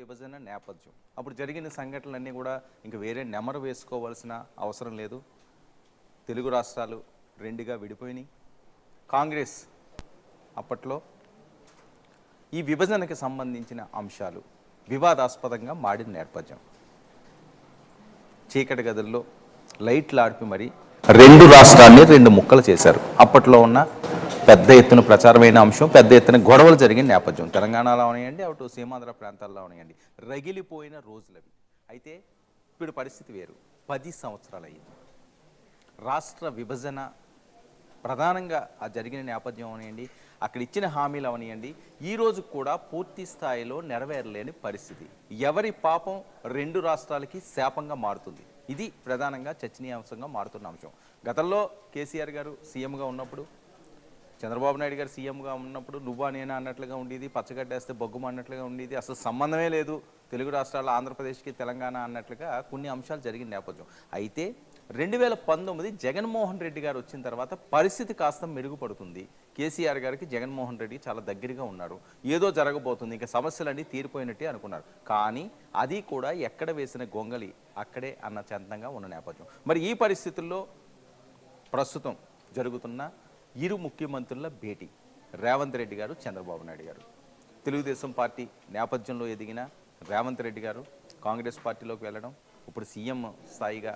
విభజన నేపథ్యం. అప్పుడు జరిగిన సంఘటనలన్నీ కూడా ఇంక వేరే నెమరు వేసుకోవాల్సిన అవసరం లేదు. తెలుగు రాష్ట్రాలు రెండుగా విడిపోయినాయి. కాంగ్రెస్ అప్పట్లో ఈ విభజనకి సంబంధించిన అంశాలు వివాదాస్పదంగా మాడిన నేపథ్యం. చీకటి గదుల్లో లైట్లు ఆడిపి మరి రెండు రాష్ట్రాన్ని రెండు ముక్కలు చేశారు. అప్పట్లో ఉన్న పెద్ద ఎత్తున ప్రచారమైన అంశం, పెద్ద ఎత్తున గొడవలు జరిగిన నేపథ్యం. తెలంగాణలో అవనియండి, అటు సీమాంధ్ర ప్రాంతాల్లో అవనియండి, రగిలిపోయిన రోజులవి. అయితే ఇప్పుడు పరిస్థితి వేరు. 10 సంవత్సరాలు అయ్యింది. రాష్ట్ర విభజన ప్రధానంగా ఆ జరిగిన నేపథ్యం అవనియండి, అక్కడ ఇచ్చిన హామీలు అవనియండి, ఈ రోజు కూడా పూర్తి స్థాయిలో నెరవేరలేని పరిస్థితి. ఎవరి పాపం రెండు రాష్ట్రాలకి శాపంగా మారుతుంది. ఇది ప్రధానంగా చర్చనీయాంశంగా మారుతున్న అంశం. గతంలో కేసీఆర్ గారు సీఎంగా ఉన్నప్పుడు, చంద్రబాబు నాయుడు గారు సీఎంగా ఉన్నప్పుడు నువ్వా నేనా అన్నట్లుగా ఉండేది, పచ్చగడ్డేస్తే బొగ్గుమ అన్నట్లుగా ఉండేది, అసలు సంబంధమే లేదు తెలుగు రాష్ట్రాల ఆంధ్రప్రదేశ్కి తెలంగాణ అన్నట్లుగా కొన్ని అంశాలు జరిగిన నేపథ్యం. అయితే 2019 జగన్మోహన్ రెడ్డి గారు వచ్చిన తర్వాత పరిస్థితి కాస్త మెరుగుపడుతుంది. కేసీఆర్ గారికి జగన్మోహన్ రెడ్డి చాలా దగ్గరగా ఉన్నారు. ఏదో జరగబోతుంది, ఇంకా సమస్యలన్నీ తీరిపోయినట్టే అనుకున్నారు. కానీ అది కూడా ఎక్కడ వేసిన గొంగలి అక్కడే అన్న చందంగా ఉన్న నేపథ్యం. మరి ఈ పరిస్థితుల్లో ప్రస్తుతం జరుగుతున్న ఇరు ముఖ్యమంత్రుల భేటీ, రేవంత్ రెడ్డి గారు, చంద్రబాబు నాయుడు గారు. తెలుగుదేశం పార్టీ నేపథ్యంలో ఎదిగిన రేవంత్ రెడ్డి గారు కాంగ్రెస్ పార్టీలోకి వెళ్ళడం, ఇప్పుడు సీఎం స్థాయిగా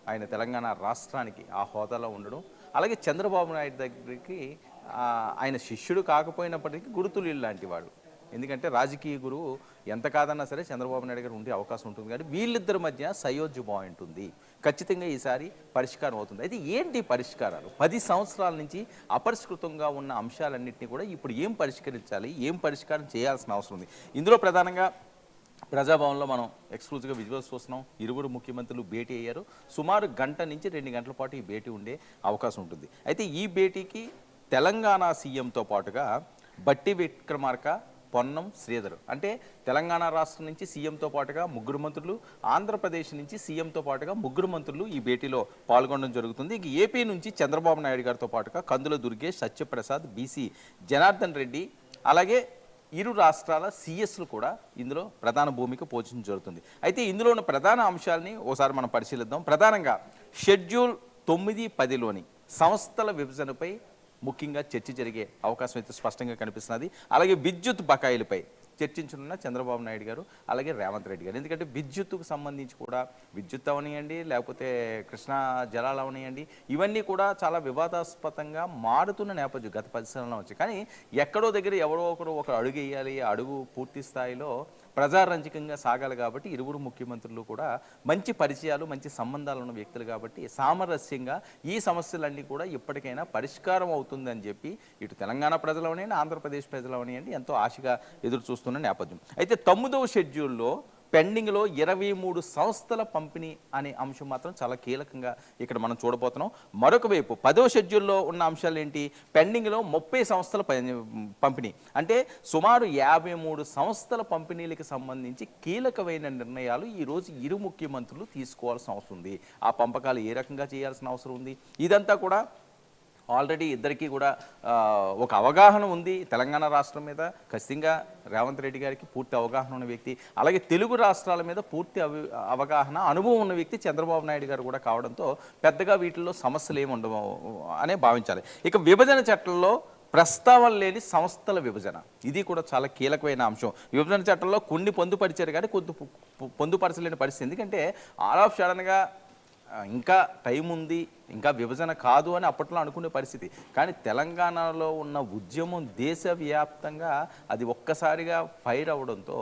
ఆయన తెలంగాణ రాష్ట్రానికి ఆ హోదాలో ఉండడం, అలాగే చంద్రబాబు నాయుడు దగ్గరికి ఆయన శిష్యుడు కాకపోయినప్పటికీ గురుతుల్యుడు లాంటి వాడు. ఎందుకంటే రాజకీయ గురువు ఎంత కాదన్నా సరే చంద్రబాబు నాయుడు గారు ఉండే అవకాశం ఉంటుంది. కానీ వీళ్ళిద్దరి మధ్య సయోధ్య బాగుంటుంది. ఖచ్చితంగా ఈసారి పరిష్కారం అవుతుంది. అయితే ఏంటి పరిష్కారాలు? 10 సంవత్సరాల నుంచి అపరిష్కృతంగా ఉన్న అంశాలన్నింటినీ కూడా ఇప్పుడు ఏం పరిష్కరించాలి, ఏం పరిష్కారం చేయాల్సిన అవసరం ఉంది? ఇందులో ప్రధానంగా ప్రజాభవన్లో మనం ఎక్స్క్లూజివ్గా విజువల్స్ చూస్తున్నాం. ఇరువురు ముఖ్యమంత్రులు భేటీ అయ్యారు. సుమారు గంట నుంచి 2 గంటల పాటు ఈ భేటీ ఉండే అవకాశం ఉంటుంది. అయితే ఈ భేటీకి తెలంగాణ సీఎంతో పాటుగా బట్టి విక్రమార్క, పొన్నం శ్రీధర్, అంటే తెలంగాణ రాష్ట్రం నుంచి సీఎంతో పాటుగా 3 మంత్రులు, ఆంధ్రప్రదేశ్ నుంచి సీఎంతో పాటుగా 3 మంత్రులు ఈ భేటీలో పాల్గొనడం జరుగుతుంది. ఇక ఏపీ నుంచి చంద్రబాబు నాయుడు గారితో పాటుగా కందుల దుర్గేష్, సత్యప్రసాద్, బీసీ జనార్దన్ రెడ్డి, అలాగే ఇరు రాష్ట్రాల సీఎస్లు కూడా ఇందులో ప్రధాన భూమిక పోషించడం జరుగుతుంది. అయితే ఇందులో ఉన్న ప్రధాన అంశాలని ఒకసారి మనం పరిశీలిద్దాం. ప్రధానంగా షెడ్యూల్ 9-10లోని సంస్థల విభజనపై ముఖ్యంగా చర్చ జరిగే అవకాశం అయితే స్పష్టంగా కనిపిస్తున్నది. అలాగే విద్యుత్ బకాయిలపై చర్చించనున్న చంద్రబాబు నాయుడు గారు, అలాగే రేవంత్ రెడ్డి గారు. ఎందుకంటే విద్యుత్తుకు సంబంధించి కూడా, విద్యుత్ అవనియండి, లేకపోతే కృష్ణా జలాలు అవనియండి, ఇవన్నీ కూడా చాలా వివాదాస్పదంగా మారుతున్న నేపథ్యం గత 10 సంవత్సరాల నుంచి. కానీ ఎక్కడో దగ్గర ఎవరో ఒకరు ఒక అడుగు వేయాలి, అడుగు పూర్తి స్థాయిలో ప్రజారంజకంగా సాగాలి. కాబట్టి ఇరువురు ముఖ్యమంత్రులు కూడా మంచి పరిచయాలు, మంచి సంబంధాలు ఉన్న వ్యక్తులు కాబట్టి సామరస్యంగా ఈ సమస్యలన్నీ కూడా ఇప్పటికైనా పరిష్కారం అవుతుందని చెప్పి ఇటు తెలంగాణ ప్రజలు అవనియండి, ఆంధ్రప్రదేశ్ ప్రజలు అవనియండి ఎంతో ఆశగా ఎదురు చూస్తున్న నేపథ్యం. అయితే 9వ షెడ్యూల్లో పెండింగ్లో 23 సంస్థల పంపిణీ అనే అంశం మాత్రం చాలా కీలకంగా ఇక్కడ మనం చూడబోతున్నాం. మరొక వైపు 10వ షెడ్యూల్లో ఉన్న అంశాలు ఏంటి? పెండింగ్లో 30 సంస్థల పంపిణీ, అంటే సుమారు 53 సంస్థల పంపిణీలకు సంబంధించి కీలకమైన నిర్ణయాలు ఈరోజు ఇరు ముఖ్యమంత్రులు తీసుకోవాల్సిన అవసరం ఉంది. ఆ పంపకాలు ఏ రకంగా చేయాల్సిన అవసరం ఉంది? ఇదంతా కూడా ఆల్రెడీ ఇద్దరికీ కూడా ఒక అవగాహన ఉంది. తెలంగాణ రాష్ట్రం మీద ఖచ్చితంగా రేవంత్ రెడ్డి గారికి పూర్తి అవగాహన ఉన్న వ్యక్తి, అలాగే తెలుగు రాష్ట్రాల మీద పూర్తి అవగాహన, అనుభవం ఉన్న వ్యక్తి చంద్రబాబు నాయుడు గారు కూడా కావడంతో పెద్దగా వీటిల్లో సమస్యలు ఏమి ఉండవు అనే భావించాలి. ఇక విభజన చట్టంలో ప్రస్తావన లేని సంస్థల విభజన, ఇది కూడా చాలా కీలకమైన అంశం. విభజన చట్టంలో కొన్ని పొందుపరిచారు కానీ కొంత పొందుపరచలేని పరిస్థితి. ఎందుకంటే ఆల్ ఆఫ్ సడన్గా ఇంకా టైం ఉంది, ఇంకా విభజన కాదు అని అప్పట్లో అనుకునే పరిస్థితి. కానీ తెలంగాణలో ఉన్న ఉద్యమం దేశవ్యాప్తంగా అది ఒక్కసారిగా ఫైర్ అవడంతో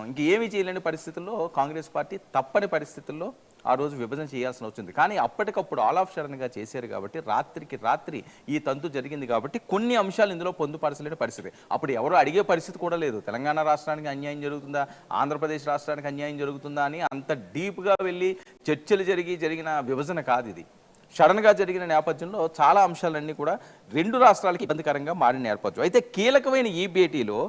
ఇంకేమీ చేయలేని పరిస్థితుల్లో కాంగ్రెస్ పార్టీ తప్పని పరిస్థితుల్లో ఆ రోజు విభజన చేయాల్సిన వచ్చింది. కానీ అప్పటికప్పుడు ఆల్ ఆఫ్ సడన్గా చేశారు కాబట్టి రాత్రికి రాత్రి ఈ తంతు జరిగింది కాబట్టి కొన్ని అంశాలు ఇందులో పొందుపరచలేని పరిస్థితి. అప్పుడు ఎవరు అడిగే పరిస్థితి కూడా లేదు. తెలంగాణ రాష్ట్రానికి అన్యాయం జరుగుతుందా, ఆంధ్రప్రదేశ్ రాష్ట్రానికి అన్యాయం జరుగుతుందా అని అంత డీప్గా వెళ్ళి చర్చలు జరిగిన విభజన కాదు ఇది. సడన్గా జరిగిన నేపథ్యంలో చాలా అంశాలన్నీ కూడా రెండు రాష్ట్రాలకి ఇబ్బందికరంగా మారిన నేపథ్యం. అయితే కీలకమైన ఈ భేటీలో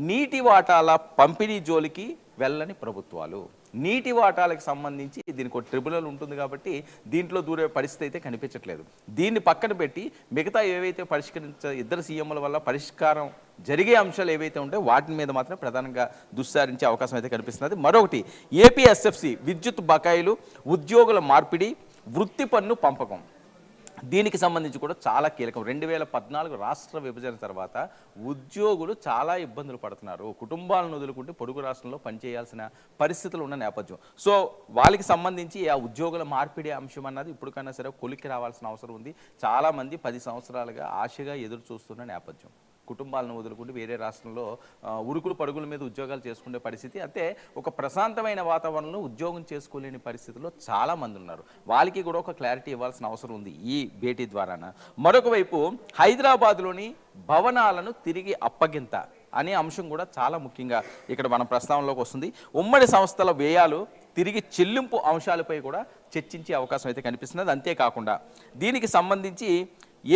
నీటి వాటాల పంపిణీ జోలికి వెళ్ళని ప్రభుత్వాలు. నీటి వాటాలకు సంబంధించి దీనికి ఒక ట్రిబ్యునల్ ఉంటుంది కాబట్టి దీంట్లో దూరే పరిస్థితి అయితే కనిపించట్లేదు. దీన్ని పక్కన పెట్టి మిగతా ఏవైతే ఇద్దరు సీఎంల వల్ల పరిష్కారం జరిగే అంశాలు ఏవైతే ఉంటాయో వాటి మీద మాత్రం ప్రధానంగా దుస్సారించే అవకాశం అయితే కనిపిస్తున్నది. మరొకటి ఏపీఎస్ఎఫ్సి విద్యుత్ బకాయిలు, ఉద్యోగుల మార్పిడి, వృత్తి పన్ను పంపకం. దీనికి సంబంధించి కూడా చాలా కీలకం. 2014 రాష్ట్ర విభజన తర్వాత ఉద్యోగులు చాలా ఇబ్బందులు పడుతున్నారు. కుటుంబాలను వదులుకుంటే పొరుగు రాష్ట్రంలో పనిచేయాల్సిన పరిస్థితులు ఉన్న నేపథ్యం. సో వాళ్ళకి సంబంధించి ఆ ఉద్యోగుల మార్పిడి అంశం అన్నది ఇప్పటికైనా సరే కొలిక్కి రావాల్సిన అవసరం ఉంది. చాలామంది 10 సంవత్సరాలుగా ఆశగా ఎదురు చూస్తున్న నేపథ్యం. కుటుంబాలను వదులుకుంటూ వేరే రాష్ట్రంలో ఉరుకులు పరుగుల మీద ఉద్యోగాలు చేసుకునే పరిస్థితి. అంటే ఒక ప్రశాంతమైన వాతావరణంలో ఉద్యోగం చేసుకోలేని పరిస్థితుల్లో చాలామంది ఉన్నారు. వాళ్ళకి కూడా ఒక క్లారిటీ ఇవ్వాల్సిన అవసరం ఉంది ఈ భేటీ ద్వారాన. మరొక వైపు హైదరాబాద్లోని భవనాలను తిరిగి అప్పగింత అనే అంశం కూడా చాలా ముఖ్యంగా ఇక్కడ మన ప్రస్తావనలోకి వస్తుంది. ఉమ్మడి సంస్థల వ్యయాలు తిరిగి చెల్లింపు అంశాలపై కూడా చర్చించే అవకాశం అయితే కనిపిస్తున్నది. అంతేకాకుండా దీనికి సంబంధించి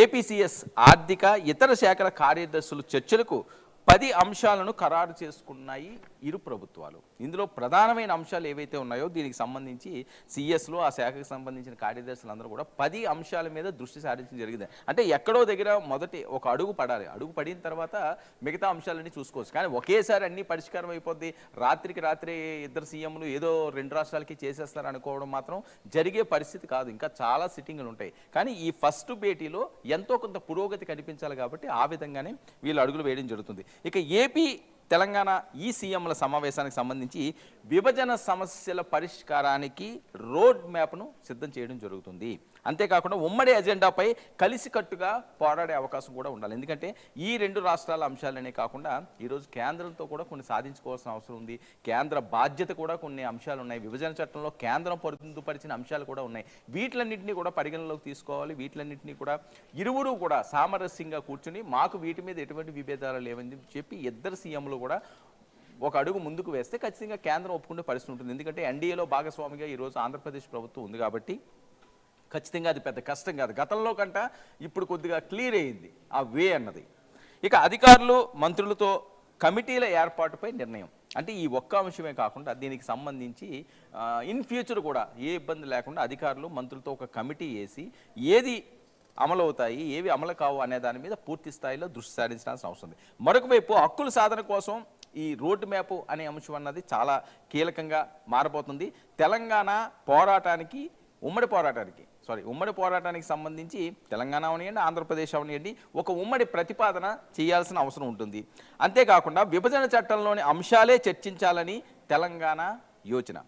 ఏపీసీఎస్ ఆర్థిక ఇతర శాఖల కార్యదర్శులు చర్చలకు 10 అంశాలను ఖరారు చేసుకున్నాయి ఇరు ప్రభుత్వాలు. ఇందులో ప్రధానమైన అంశాలు ఏవైతే ఉన్నాయో దీనికి సంబంధించి సిఎస్లో ఆ శాఖకు సంబంధించిన కార్యదర్శులందరూ కూడా 10 అంశాల మీద దృష్టి సారించడం జరిగింది. అంటే ఎక్కడో దగ్గర మొదటి ఒక అడుగు పడాలి. అడుగు పడిన తర్వాత మిగతా అంశాలన్నీ చూసుకోవచ్చు. కానీ ఒకేసారి అన్ని పరిష్కారం అయిపోద్ది, రాత్రికి రాత్రి ఇద్దరు సీఎంలు ఏదో 2 రాష్ట్రాలకి చేసేస్తారు అనుకోవడం మాత్రం జరిగే పరిస్థితి కాదు. ఇంకా చాలా సిట్టింగ్లు ఉంటాయి. కానీ ఈ ఫస్ట్ భేటీలో ఎంతో కొంత పురోగతి కనిపించాలి కాబట్టి ఆ విధంగానే వీళ్ళు అడుగులు వేయడం జరుగుతుంది. ఇక ఏపీ తెలంగాణ ఈ సీఎంల సమావేశానికి సంబంధించి విభజన సమస్యల పరిష్కారానికి రోడ్ మ్యాప్ను సిద్ధం చేయడం జరుగుతుంది. అంతేకాకుండా ఉమ్మడి ఎజెండాపై కలిసికట్టుగా పోరాడే అవకాశం కూడా ఉండాలి. ఎందుకంటే ఈ 2 రాష్ట్రాల అంశాలనే కాకుండా ఈరోజు కేంద్రంతో కూడా కొన్ని సాధించుకోవాల్సిన అవసరం ఉంది. కేంద్ర బాధ్యత కూడా కొన్ని అంశాలు ఉన్నాయి. విభజన చట్టంలో కేంద్రం పొందుపరిచిన అంశాలు కూడా ఉన్నాయి. వీటిలన్నింటినీ కూడా పరిగణలోకి తీసుకోవాలి. వీటిలన్నింటినీ కూడా ఇరువురు కూడా సామరస్యంగా కూర్చుని మాకు వీటి మీద ఎటువంటి విభేదాలు లేవని చెప్పి ఇద్దరు సీఎంలు కూడా ఒక అడుగు ముందుకు వేస్తే ఖచ్చితంగా కేంద్రం ఒప్పుకునే పరిస్థితి ఉంటుంది. ఎందుకంటే ఎన్డీఏలో భాగస్వామిగా ఈరోజు ఆంధ్రప్రదేశ్ ప్రభుత్వం ఉంది కాబట్టి ఖచ్చితంగా అది పెద్ద కష్టం కాదు. గతంలో కంట ఇప్పుడు కొద్దిగా క్లియర్ అయ్యింది ఆ వే అన్నది. ఇక అధికారులు మంత్రులతో కమిటీల ఏర్పాటుపై నిర్ణయం. అంటే ఈ ఒక్క అంశమే కాకుండా దీనికి సంబంధించి ఇన్ ఫ్యూచర్ కూడా ఏ ఇబ్బంది లేకుండా అధికారులు మంత్రులతో ఒక కమిటీ వేసి ఏది అమలు అవుతాయి, ఏవి అమలు కావు అనే దాని మీద పూర్తి స్థాయిలో దృష్టి సారించాల్సిన అవసరం ఉంది. మరొక వైపు హక్కుల సాధన కోసం ఈ రోడ్ మ్యాప్ అనే అంశం అన్నది చాలా కీలకంగా మారబోతుంది. తెలంగాణ పోరాటానికి ఉమ్మడి పోరాటానికి సంబంధించి తెలంగాణ అవనియండి, ఆంధ్రప్రదేశ్ అవనియండి ఒక ఉమ్మడి ప్రతిపాదన చేయాల్సిన అవసరం ఉంటుంది. అంతేకాకుండా విభజన చట్టంలోని అంశాలే చర్చించాలని తెలంగాణ యోచన.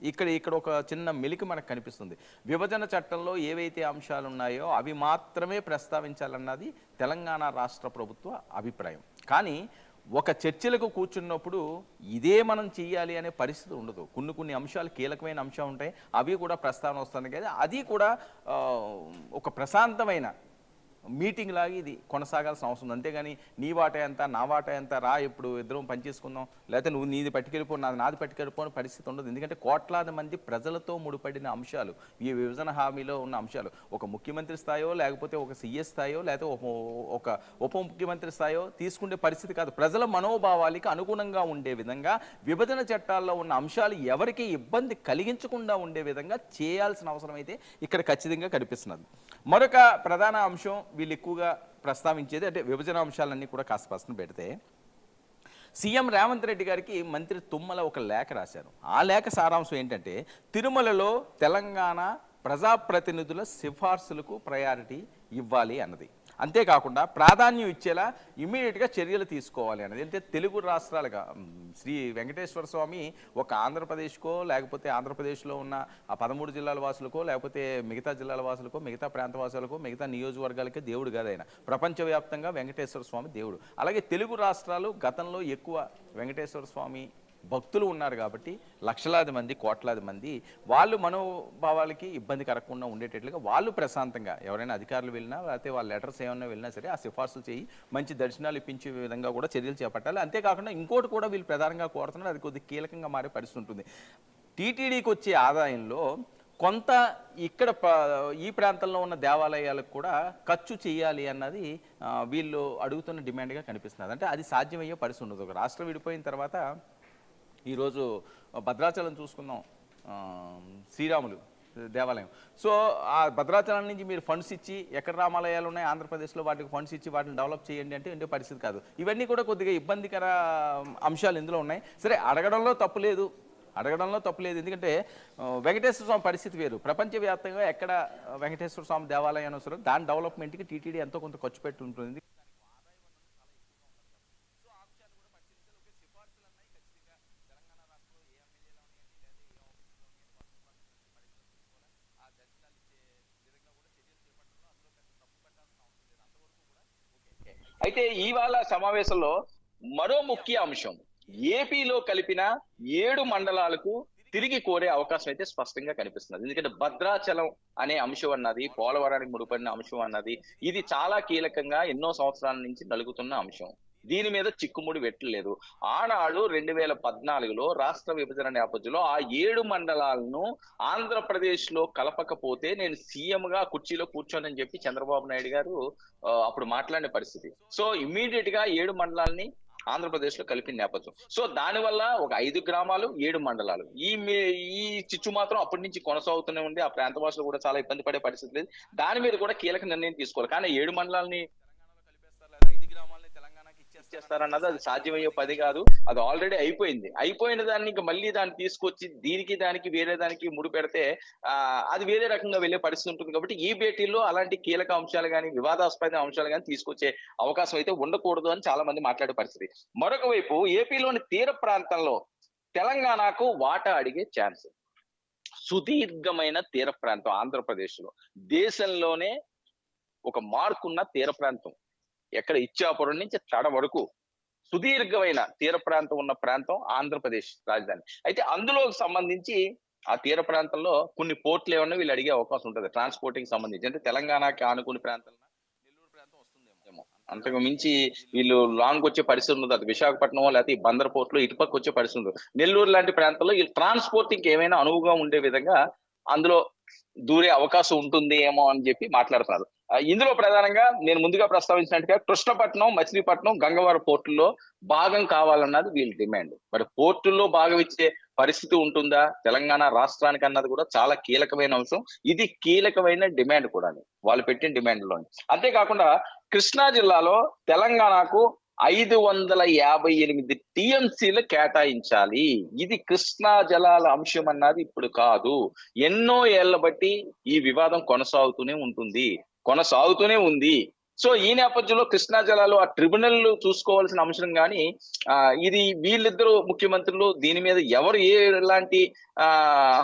ఇక్కడ ఒక చిన్న మెలిక మనకు కనిపిస్తుంది. విభజన చట్టంలో ఏవైతే అంశాలు ఉన్నాయో అవి మాత్రమే ప్రస్తావించాలన్నది తెలంగాణ రాష్ట్ర ప్రభుత్వ అభిప్రాయం. కానీ ఒక చర్చలకు కూర్చున్నప్పుడు ఇదే మనం చెయ్యాలి అనే పరిస్థితి ఉండదు. కొన్ని అంశాలు కీలకమైన అంశాలు ఉంటాయి, అవి కూడా ప్రస్తావన వస్తుంది. కదా అది కూడా ఒక ప్రశాంతమైన మీటింగ్ లాగా ఇది కొనసాగాల్సిన అవసరం ఉంది. అంతేగాని నీ వాటా ఎంత నా వాటా ఎంత రా ఇప్పుడు ఇద్దరం పనిచేసుకుందాం, లేకపోతే నువ్వు నీది పట్టుకెళ్ళిపో నాది పట్టుకెళ్ళిపోని పరిస్థితి ఉండదు. ఎందుకంటే కోట్లాది మంది ప్రజలతో ముడిపడిన అంశాలు ఈ విభజన హామీలో ఉన్న అంశాలు. ఒక ముఖ్యమంత్రి స్థాయో లేకపోతే ఒక సీఎస్ స్థాయో లేకపోతే ఒక ఉప ముఖ్యమంత్రి స్థాయో తీసుకునే పరిస్థితి కాదు. ప్రజల మనోభావాలకి అనుగుణంగా ఉండే విధంగా విభజన చట్టాల్లో ఉన్న అంశాలు ఎవరికి ఇబ్బంది కలిగించకుండా ఉండే విధంగా చేయాల్సిన అవసరం అయితే ఇక్కడ ఖచ్చితంగా కనిపిస్తున్నది. మరొక ప్రధాన అంశం వీళ్ళు ఎక్కువగా ప్రస్తావించేది అంటే విభజన అంశాలన్నీ కూడా కాస్త పక్కన పెడితే సీఎం రేవంత్ రెడ్డి గారికి మంత్రి తుమ్మల ఒక లేఖ రాశారు. ఆ లేఖ సారాంశం ఏంటంటే తిరుమలలో తెలంగాణ ప్రజాప్రతినిధుల సిఫార్సులకు ప్రయారిటీ ఇవ్వాలి అన్నది. అంతేకాకుండా ప్రాధాన్యం ఇచ్చేలా ఇమ్మీడియట్గా చర్యలు తీసుకోవాలి అన్నది. అంటే తెలుగు రాష్ట్రాలుగా శ్రీ వెంకటేశ్వర స్వామి ఒక ఆంధ్రప్రదేశ్కో లేకపోతే ఆంధ్రప్రదేశ్లో ఉన్న ఆ 13 జిల్లాల వాసులకో లేకపోతే మిగతా జిల్లాల వాసులకో మిగతా ప్రాంత వాసులకో మిగతా నియోజకవర్గాలకే దేవుడు కాదైనా ప్రపంచవ్యాప్తంగా వెంకటేశ్వర స్వామి దేవుడు. అలాగే తెలుగు రాష్ట్రాలు గతంలో ఎక్కువ వెంకటేశ్వర స్వామి భక్తులు ఉన్నారు కాబట్టి లక్షలాది మంది కోట్లాది మంది వాళ్ళు మనోభావాలకి ఇబ్బంది కలగకుండా ఉండేటట్లుగా వాళ్ళు ప్రశాంతంగా ఎవరైనా అధికారులు వెళ్ళినా లేకపోతే వాళ్ళ లెటర్స్ ఏమైనా వెళ్ళినా సరే ఆ సిఫార్సులు చేయి మంచి దర్శనాలు ఇప్పించే విధంగా కూడా చర్యలు చేపట్టాలి. అంతేకాకుండా ఇంకోటి కూడా వీళ్ళు ప్రధానంగా కోరుతున్నారు, అది కొద్దిగా కీలకంగా మారే పరిస్థితి ఉంటుంది. టీటీడీకి వచ్చే ఆదాయంలో కొంత ఇక్కడ ఈ ప్రాంతంలో ఉన్న దేవాలయాలకు కూడా ఖర్చు చేయాలి అన్నది వీళ్ళు అడుగుతున్న డిమాండ్గా కనిపిస్తున్నది. అంటే అది సాధ్యమయ్యే పరిస్థితి ఉండదు. ఒక రాష్ట్రం విడిపోయిన తర్వాత ఈరోజు భద్రాచలం చూసుకుందాం, శ్రీరాములు దేవాలయం. సో ఆ భద్రాచలం నుంచి మీరు ఫండ్స్ ఇచ్చి ఎక్కడ రామాలయాలు ఉన్నాయి ఆంధ్రప్రదేశ్లో వాటికి ఫండ్స్ ఇచ్చి వాటిని డెవలప్ చేయండి అంటే ఉండే పరిస్థితి కాదు. ఇవన్నీ కూడా కొద్దిగా ఇబ్బందికర అంశాలు ఇందులో ఉన్నాయి. సరే, అడగడంలో తప్పు లేదు, ఎందుకంటే వెంకటేశ్వర స్వామి పరిస్థితి వేరు. ప్రపంచవ్యాప్తంగా ఎక్కడ వెంకటేశ్వర స్వామి దేవాలయం అవసరం, దాని డెవలప్మెంట్కి టీటీడీ ఎంతో కొంత ఖర్చు పెట్టి ఉంటుంది. అయితే ఇవాళ సమావేశంలో మరో ముఖ్య అంశం, ఏపీలో కలిపిన 7 మండలాలకు తిరిగి కోరే అవకాశం అయితే స్పష్టంగా కనిపిస్తున్నది. ఎందుకంటే భద్రాచలం అనే అంశం అన్నది, పోలవరానికి ముడిపడిన అంశం అన్నది, ఇది చాలా కీలకంగా ఎన్నో సంవత్సరాల నుంచి నలుగుతున్న అంశం. దీని మీద చిక్కుముడి పెట్టలేదు. ఆనాడు 2014లో రాష్ట్ర విభజన నేపథ్యంలో ఆ 7 మండలాలను ఆంధ్రప్రదేశ్ లో కలపకపోతే నేను సీఎం గా కుర్చీలో కూర్చోనని చెప్పి చంద్రబాబు నాయుడు గారు అప్పుడు మాట్లాడిన పరిస్థితి. సో ఇమ్మీడియట్ గా 7 మండలాల్ని ఆంధ్రప్రదేశ్ లో కలిపిన నేపథ్యం. సో దానివల్ల ఒక 5 గ్రామాలు 7 మండలాలు ఈ చిచ్చు మాత్రం అప్పటి నుంచి కొనసాగుతూనే ఉంది. ఆ ప్రాంత భాషలో కూడా చాలా ఇబ్బంది పడే పరిస్థితి లేదు. దాని మీద కూడా కీలక నిర్ణయం తీసుకోవాలి. కానీ 7 మండలాల్ని చేస్తారన్నది అది సాధ్యమయ్యే పది కాదు. అది ఆల్రెడీ అయిపోయిన దాన్ని ఇంకా మళ్ళీ దాన్ని తీసుకొచ్చి దానికి వేరే దానికి ముడి పెడితే అది వేరే రకంగా వెళ్లే పరిస్థితి ఉంటుంది. కాబట్టి ఈ భేటీల్లో అలాంటి కీలక అంశాలు కానీ వివాదాస్పద అంశాలు కానీ తీసుకొచ్చే అవకాశం అయితే ఉండకూడదు అని చాలా మంది మాట్లాడే పరిస్థితి. మరొక వైపు ఏపీలోని తీర ప్రాంతంలో తెలంగాణకు వాటా అడిగే ఛాన్స్. సుదీర్ఘమైన తీర ప్రాంతం ఆంధ్రప్రదేశ్ లో, దేశంలోనే ఒక మార్కున్న తీర ప్రాంతం. ఎక్కడ ఇచ్చాపురం నుంచి తడ వరకు సుదీర్ఘమైన తీర ప్రాంతం ఉన్న ప్రాంతం ఆంధ్రప్రదేశ్ రాజధాని. అయితే అందులో సంబంధించి ఆ తీర ప్రాంతంలో కొన్ని పోర్ట్లు ఏమన్నా వీళ్ళు అడిగే అవకాశం ఉంటుంది ట్రాన్స్పోర్టింగ్ సంబంధించి. అంటే తెలంగాణకి ఆనుకుని ప్రాంతంలో నెల్లూరు ప్రాంతం వస్తుందేమో, అంతకు మించి వీళ్ళు లాంగ్ వచ్చే పరిస్థితి ఉండదు. అది విశాఖపట్నం లేకపోతే బందర్ పోర్ట్ లో ఇటుపక్క వచ్చే పరిస్థితి ఉండదు. నెల్లూరు లాంటి ప్రాంతంలో ఈ ట్రాన్స్పోర్టింగ్ ఏమైనా అనువుగా ఉండే విధంగా అందులో దూరే అవకాశం ఉంటుంది ఏమో అని చెప్పి మాట్లాడుతున్నారు. ఇందులో ప్రధానంగా నేను ముందుగా ప్రస్తావించినట్టుగా కృష్ణపట్నం, మచిలీపట్నం, గంగవరం పోర్టుల్లో భాగం కావాలన్నది వీళ్ళ డిమాండ్. మరి పోర్టుల్లో భాగం ఇచ్చే పరిస్థితి ఉంటుందా తెలంగాణ రాష్ట్రానికి అన్నది కూడా చాలా కీలకమైన అంశం. ఇది కీలకమైన డిమాండ్ కూడా వాళ్ళు పెట్టిన డిమాండ్ లో. అంతేకాకుండా కృష్ణా జిల్లాలో తెలంగాణకు 558 టీఎంసీలు కేటాయించాలి. ఇది కృష్ణా జలాల అంశం అన్నది ఇప్పుడు కాదు. ఎన్నో ఏళ్ల బట్టి ఈ వివాదం కొనసాగుతూనే ఉంది. సో ఈ నేపథ్యంలో కృష్ణా జలాలు ఆ ట్రిబ్యునల్ చూసుకోవాల్సిన అంశం కానీ ఇది వీళ్ళిద్దరు ముఖ్యమంత్రులు దీని మీద ఎవరు ఎలాంటి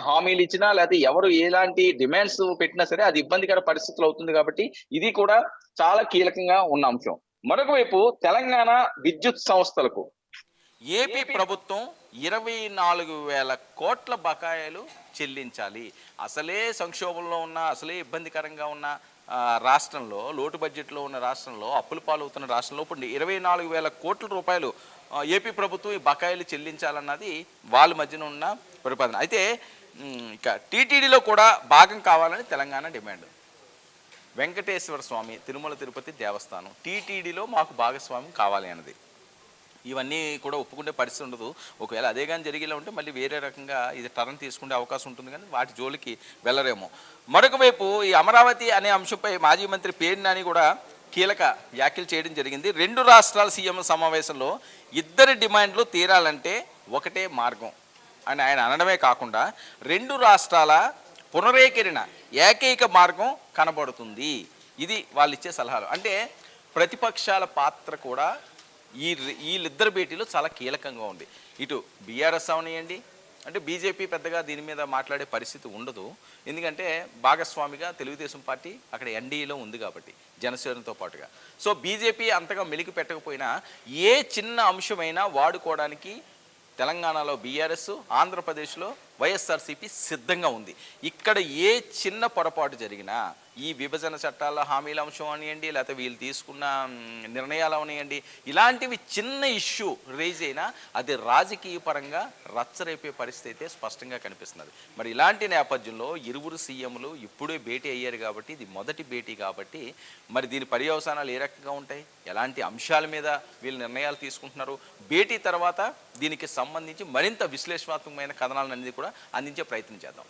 హామీలు ఇచ్చినా లేకపోతే ఎవరు ఎలాంటి డిమాండ్స్ పెట్టినా సరే అది ఇబ్బందికర పరిస్థితులు అవుతుంది. కాబట్టి ఇది కూడా చాలా కీలకంగా ఉన్న అంశం. మరొక వైపు తెలంగాణ విద్యుత్ సంస్థలకు ఏపీ ప్రభుత్వం 24,000 కోట్ల బకాయిలు చెల్లించాలి. అసలే సంక్షోభంలో ఉన్న, అసలే ఇబ్బందికరంగా ఉన్న రాష్ట్రంలో, లోటు బడ్జెట్లో ఉన్న రాష్ట్రంలో, అప్పుల పాలవుతున్న రాష్ట్రంలో ఇప్పుడు 24,000 కోట్ల రూపాయలు ఏపీ ప్రభుత్వం ఈ బకాయిలు చెల్లించాలన్నది వాళ్ళ మధ్యన ఉన్న ప్రతిపాదన. అయితే ఇక టీటీడీలో కూడా భాగం కావాలని తెలంగాణ డిమాండ్. వెంకటేశ్వర స్వామి తిరుమల తిరుపతి దేవస్థానం టీటీడీలో మాకు భాగస్వామ్యం కావాలి అన్నది. ఇవన్నీ కూడా ఒప్పుకునే పరిస్థితి ఉండదు. ఒకవేళ అదే కానీ జరిగేలా ఉంటే మళ్ళీ వేరే రకంగా ఇది టర్న్ తీసుకునే అవకాశం ఉంటుంది, కానీ వాటి జోలికి వెళ్ళరేమో. మరొక వైపు ఈ అమరావతి అనే అంశంపై మాజీ మంత్రి పేర్ని నాని కూడా కీలక వ్యాఖ్యలు చేయడం జరిగింది. 2 రాష్ట్రాల సీఎం సమావేశంలో ఇద్దరి డిమాండ్లు తీరాలంటే ఒకటే మార్గం అని ఆయన అనడమే కాకుండా 2 రాష్ట్రాల పునరేకరణ ఏకైక మార్గం కనబడుతుంది. ఇది వాళ్ళు ఇచ్చే సలహాలు. అంటే ప్రతిపక్షాల పాత్ర కూడా వీళ్ళిద్దరు భేటీలో చాలా కీలకంగా ఉంది. ఇటు బీఆర్ఎస్ అవనియండి, అంటే బీజేపీ పెద్దగా దీని మీద మాట్లాడే పరిస్థితి ఉండదు. ఎందుకంటే భాగస్వామిగా తెలుగుదేశం పార్టీ అక్కడ ఎన్డీఏలో ఉంది కాబట్టి జనసేనతో పాటుగా. సో బీజేపీ అంతగా మెలికి పెట్టకపోయినా ఏ చిన్న అంశమైనా వాడుకోవడానికి తెలంగాణలో బీఆర్ఎస్, ఆంధ్రప్రదేశ్లో వైఎస్ఆర్సీపీ సిద్ధంగా ఉంది. ఇక్కడ ఏ చిన్న పొరపాటు జరిగినా ఈ విభజన చట్టాల హామీల అంశం అనియండి, లేకపోతే వీళ్ళు తీసుకున్న నిర్ణయాలు అవనియండి, ఇలాంటివి చిన్న ఇష్యూ రేజ్ అయినా అది రాజకీయ పరంగా రచ్చరేపే పరిస్థితి అయితే స్పష్టంగా కనిపిస్తున్నది. మరి ఇలాంటి నేపథ్యంలో ఇరువురు సీఎంలు ఇప్పుడే భేటీ అయ్యారు కాబట్టి, ఇది మొదటి భేటీ కాబట్టి మరి దీని పర్యవసానాలు ఏ రకంగా ఉంటాయి, ఎలాంటి అంశాల మీద వీళ్ళు నిర్ణయాలు తీసుకుంటున్నారు, భేటీ తర్వాత దీనికి సంబంధించి మరింత విశ్లేషణాత్మకమైన కథనాలను అనేది కూడా అందించే ప్రయత్నం చేద్దాం.